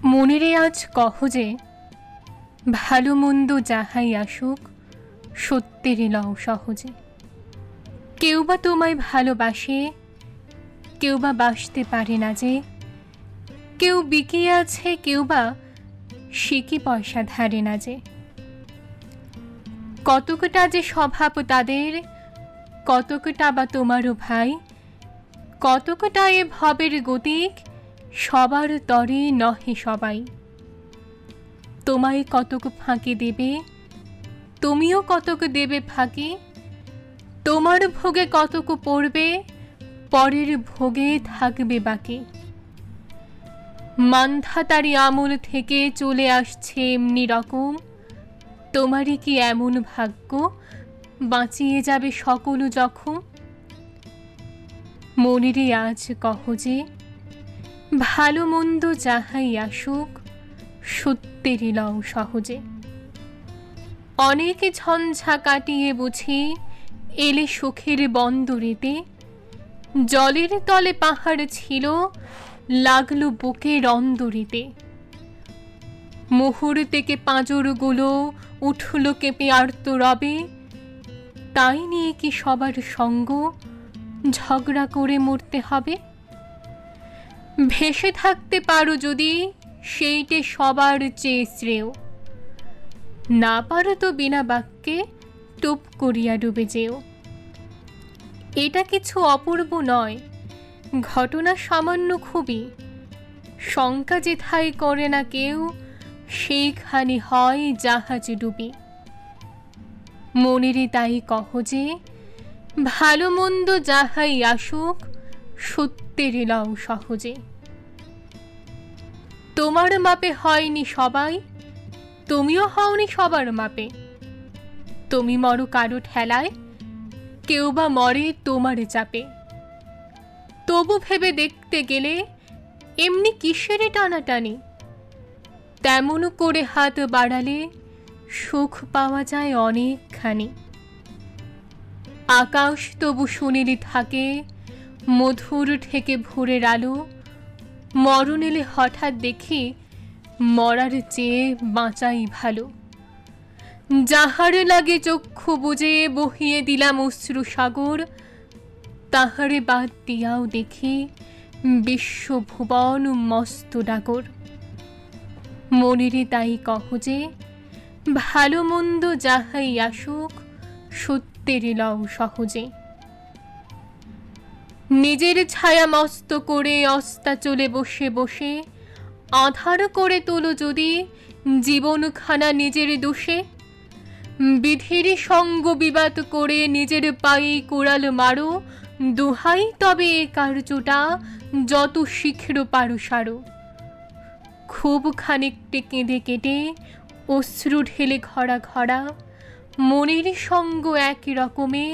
মনেরে আজ কহ যে ভালো মন্দ যাহাই আসুক সত্যের লও সহজে। কেউ বা তোমায় ভালোবাসে, কেউ বা বাসতে পারে না যে, কেউ বিকিয়ে আছে, কেউ বা সিকি পয়সা ধারে না যে। কতকটা যে স্বভাব তাদের, কতকটা বা তোমারও ভাই, কতকটা এ ভবের গতিক, সবার তরে নহে সবাই। তোমায় কতক ফাঁকি দেবে, তুমিও কতক দেবে ফাঁকি। তোমার ভোগে কতক পড়বে, পরের ভোগে থাকবে বাকি। মান্ধাতারি আমল থেকে চলে আসছে এমনি রকম, তোমারই কি এমন ভাগ্য বাঁচিয়ে যাবে সকল জখম। মনেরে আজ কহ যে ভালো মন্দ যাহাই আসুক সত্যের লও সহজে। অনেক ঝঞ্ঝা কাটিয়ে বুঝি এলে সুখের বন্দরেতে। জলের তলে পাহাড় ছিল, লাগলো বুকের অন্দরেতে। মুহূর্তেকে পাঁজরগুলো উঠল কেঁপে আর্ত রবে। তাই নিয়ে কি সবার সঙ্গ ঝগড়া করে মরতে হবে? ভেসে থাকতে পারো যদি সেইটে সবার চেয়ে শ্রেয়, না পারো তো বিনা বাক্যে টুপ করিয়া ডুবে যেও। এটা কিছু অপূর্ব নয়, ঘটনা সামান্য খুবই। শঙ্কা যেথায় করে না কেউ, সেইখানে হয় জাহাজ ডুবি। মনেরে তাই কহ যে ভালো মন্দ যাহাই আসুক সত্যের লও সহজে। তোমার মাপে হয়নি সবাই, তুমিও হওনি সবার মাপে। তুমি মরো কারো ঠেলায়, কেউ বা মরে তোমার চাপে। তবু ভেবে দেখতে গেলে এমনি কিসের টানাটানি। তেমন করে হাত বাড়ালে সুখ পাওয়া যায় অনেকখানি। আকাশ তবু সুনীলি থাকে, মধুর ঠেকে ভোরের আলো। মরণ এলে হঠাৎ দেখি মরার চেয়ে বাঁচাই ভালো। যাহার লাগে চক্ষু বুজে বহিয়ে দিলাম অশ্রু সাগর, তাহারে বাদ দিয়াও দেখি বিশ্বভুবন মস্ত ডাগর। মনেরে তাই কহ যে ভালো মন্দ যাহাই আসুক সত্যের লও সহজে। নিজের ছায়া মস্ত করে অস্তাচলে বসে বসে আধার করে তোলো যদি জীবনখানা নিজের দোষে। বিধির সঙ্গ বিবাদ করে নিজের পায়ে কোড়াল মারো, দোহাই তবে এ কার্যটা যত শীঘ্র পারো সারো। খুব খানিকটে কেঁদে কেটে অশ্রু ঢেলে ঘরা ঘরা, মনের সঙ্গ একই রকমে